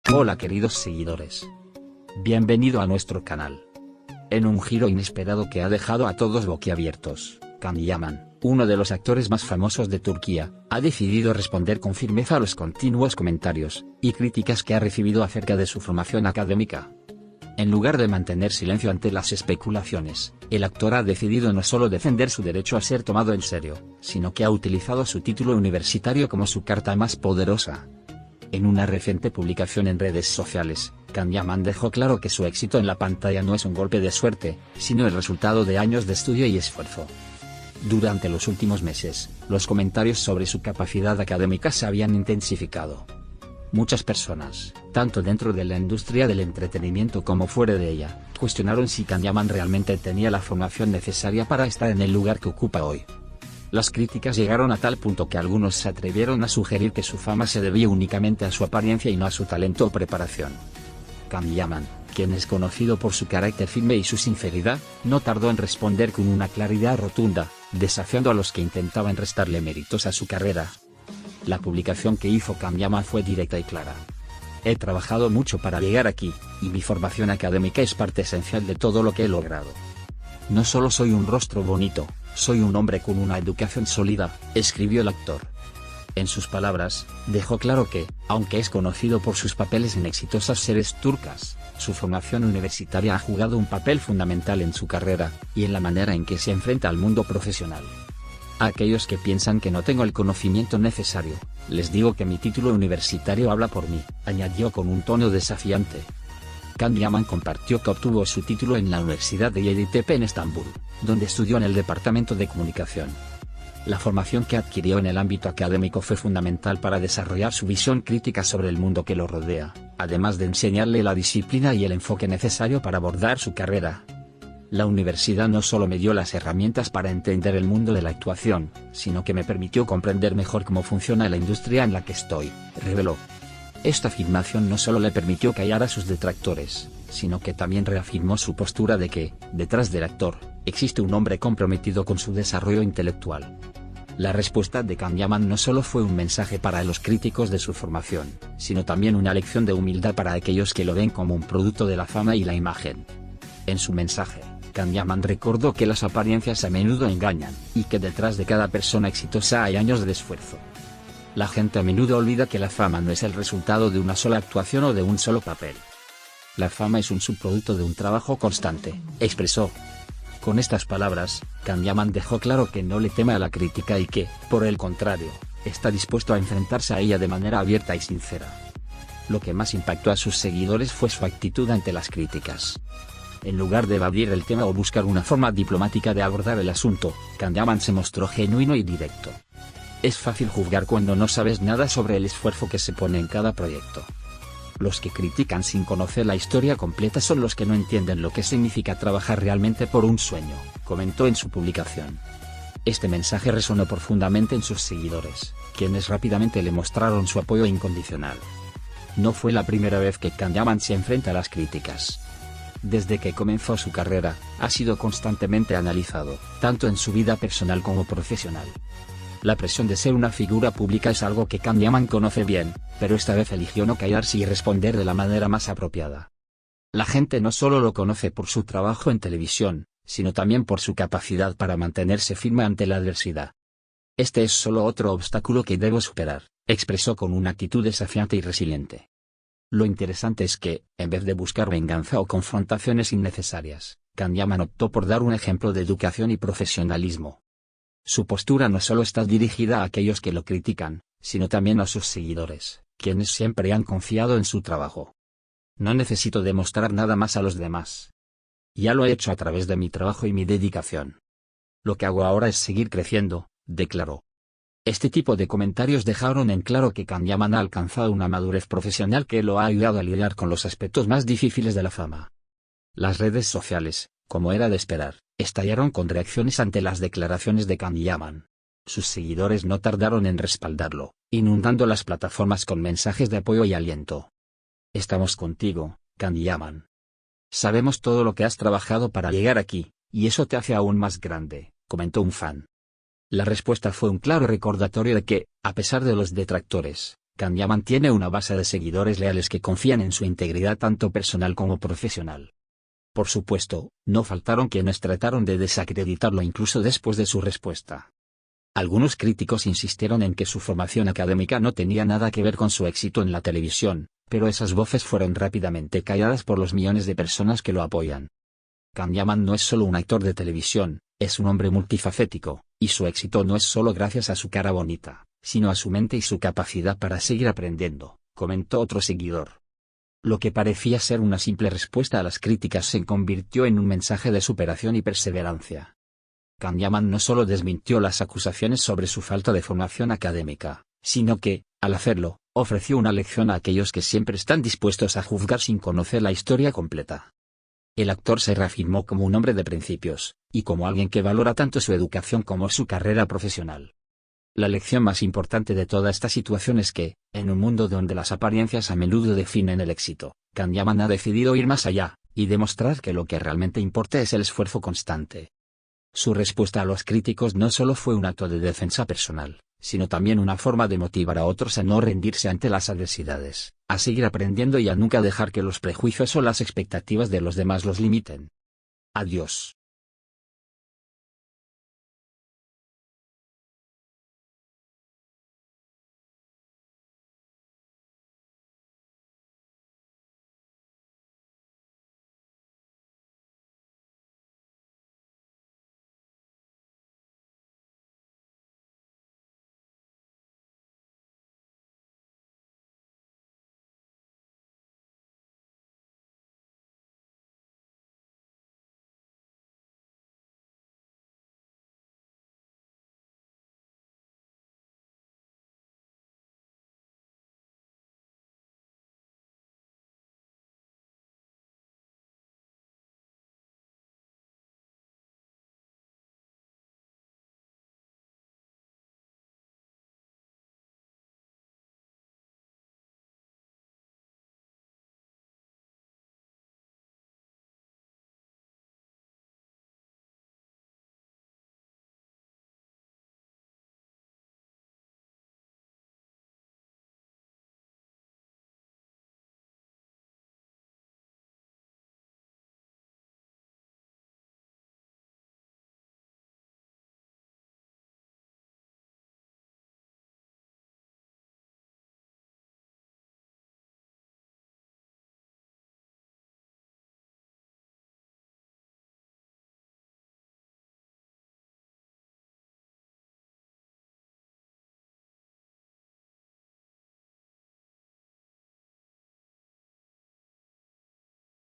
Hola queridos seguidores. Bienvenido a nuestro canal. En un giro inesperado que ha dejado a todos boquiabiertos, Can Yaman, uno de los actores más famosos de Turquía, ha decidido responder con firmeza a los continuos comentarios y críticas que ha recibido acerca de su formación académica. En lugar de mantener silencio ante las especulaciones, el actor ha decidido no solo defender su derecho a ser tomado en serio, sino que ha utilizado su título universitario como su carta más poderosa. En una reciente publicación en redes sociales, Can Yaman dejó claro que su éxito en la pantalla no es un golpe de suerte, sino el resultado de años de estudio y esfuerzo. Durante los últimos meses, los comentarios sobre su capacidad académica se habían intensificado. Muchas personas, tanto dentro de la industria del entretenimiento como fuera de ella, cuestionaron si Can Yaman realmente tenía la formación necesaria para estar en el lugar que ocupa hoy. Las críticas llegaron a tal punto que algunos se atrevieron a sugerir que su fama se debía únicamente a su apariencia y no a su talento o preparación. Can Yaman, quien es conocido por su carácter firme y su sinceridad, no tardó en responder con una claridad rotunda, desafiando a los que intentaban restarle méritos a su carrera. La publicación que hizo Can Yaman fue directa y clara. He trabajado mucho para llegar aquí, y mi formación académica es parte esencial de todo lo que he logrado. No solo soy un rostro bonito, soy un hombre con una educación sólida, escribió el actor. En sus palabras, dejó claro que, aunque es conocido por sus papeles en exitosas series turcas, su formación universitaria ha jugado un papel fundamental en su carrera, y en la manera en que se enfrenta al mundo profesional. A aquellos que piensan que no tengo el conocimiento necesario, les digo que mi título universitario habla por mí, añadió con un tono desafiante. Can Yaman compartió que obtuvo su título en la Universidad de Yeditepe en Estambul, donde estudió en el Departamento de Comunicación. La formación que adquirió en el ámbito académico fue fundamental para desarrollar su visión crítica sobre el mundo que lo rodea, además de enseñarle la disciplina y el enfoque necesario para abordar su carrera. La universidad no solo me dio las herramientas para entender el mundo de la actuación, sino que me permitió comprender mejor cómo funciona la industria en la que estoy, reveló. Esta afirmación no solo le permitió callar a sus detractores, sino que también reafirmó su postura de que, detrás del actor, existe un hombre comprometido con su desarrollo intelectual. La respuesta de Can Yaman no solo fue un mensaje para los críticos de su formación, sino también una lección de humildad para aquellos que lo ven como un producto de la fama y la imagen. En su mensaje, Can Yaman recordó que las apariencias a menudo engañan, y que detrás de cada persona exitosa hay años de esfuerzo. La gente a menudo olvida que la fama no es el resultado de una sola actuación o de un solo papel. La fama es un subproducto de un trabajo constante, expresó. Con estas palabras, Can Yaman dejó claro que no le teme a la crítica y que, por el contrario, está dispuesto a enfrentarse a ella de manera abierta y sincera. Lo que más impactó a sus seguidores fue su actitud ante las críticas. En lugar de evadir el tema o buscar una forma diplomática de abordar el asunto, Can Yaman se mostró genuino y directo. Es fácil juzgar cuando no sabes nada sobre el esfuerzo que se pone en cada proyecto. Los que critican sin conocer la historia completa son los que no entienden lo que significa trabajar realmente por un sueño, comentó en su publicación. Este mensaje resonó profundamente en sus seguidores, quienes rápidamente le mostraron su apoyo incondicional. No fue la primera vez que Can Yaman se enfrenta a las críticas. Desde que comenzó su carrera, ha sido constantemente analizado, tanto en su vida personal como profesional. La presión de ser una figura pública es algo que Can Yaman conoce bien, pero esta vez eligió no callarse y responder de la manera más apropiada. La gente no solo lo conoce por su trabajo en televisión, sino también por su capacidad para mantenerse firme ante la adversidad. Este es solo otro obstáculo que debo superar, expresó con una actitud desafiante y resiliente. Lo interesante es que, en vez de buscar venganza o confrontaciones innecesarias, Can Yaman optó por dar un ejemplo de educación y profesionalismo. Su postura no solo está dirigida a aquellos que lo critican, sino también a sus seguidores, quienes siempre han confiado en su trabajo. No necesito demostrar nada más a los demás. Ya lo he hecho a través de mi trabajo y mi dedicación. Lo que hago ahora es seguir creciendo, declaró. Este tipo de comentarios dejaron en claro que Can Yaman ha alcanzado una madurez profesional que lo ha ayudado a lidiar con los aspectos más difíciles de la fama. Las redes sociales, como era de esperar, estallaron con reacciones ante las declaraciones de Can Yaman. Sus seguidores no tardaron en respaldarlo, inundando las plataformas con mensajes de apoyo y aliento. Estamos contigo, Can Yaman. Sabemos todo lo que has trabajado para llegar aquí, y eso te hace aún más grande, comentó un fan. La respuesta fue un claro recordatorio de que, a pesar de los detractores, Yaman tiene una base de seguidores leales que confían en su integridad tanto personal como profesional. Por supuesto, no faltaron quienes trataron de desacreditarlo incluso después de su respuesta. Algunos críticos insistieron en que su formación académica no tenía nada que ver con su éxito en la televisión, pero esas voces fueron rápidamente calladas por los millones de personas que lo apoyan. Yaman no es solo un actor de televisión, es un hombre multifacético, y su éxito no es solo gracias a su cara bonita, sino a su mente y su capacidad para seguir aprendiendo, comentó otro seguidor. Lo que parecía ser una simple respuesta a las críticas se convirtió en un mensaje de superación y perseverancia. Yaman no solo desmintió las acusaciones sobre su falta de formación académica, sino que, al hacerlo, ofreció una lección a aquellos que siempre están dispuestos a juzgar sin conocer la historia completa. El actor se reafirmó como un hombre de principios, y como alguien que valora tanto su educación como su carrera profesional. La lección más importante de toda esta situación es que, en un mundo donde las apariencias a menudo definen el éxito, Yaman ha decidido ir más allá, y demostrar que lo que realmente importa es el esfuerzo constante. Su respuesta a los críticos no solo fue un acto de defensa personal, sino también una forma de motivar a otros a no rendirse ante las adversidades, a seguir aprendiendo y a nunca dejar que los prejuicios o las expectativas de los demás los limiten. Adiós.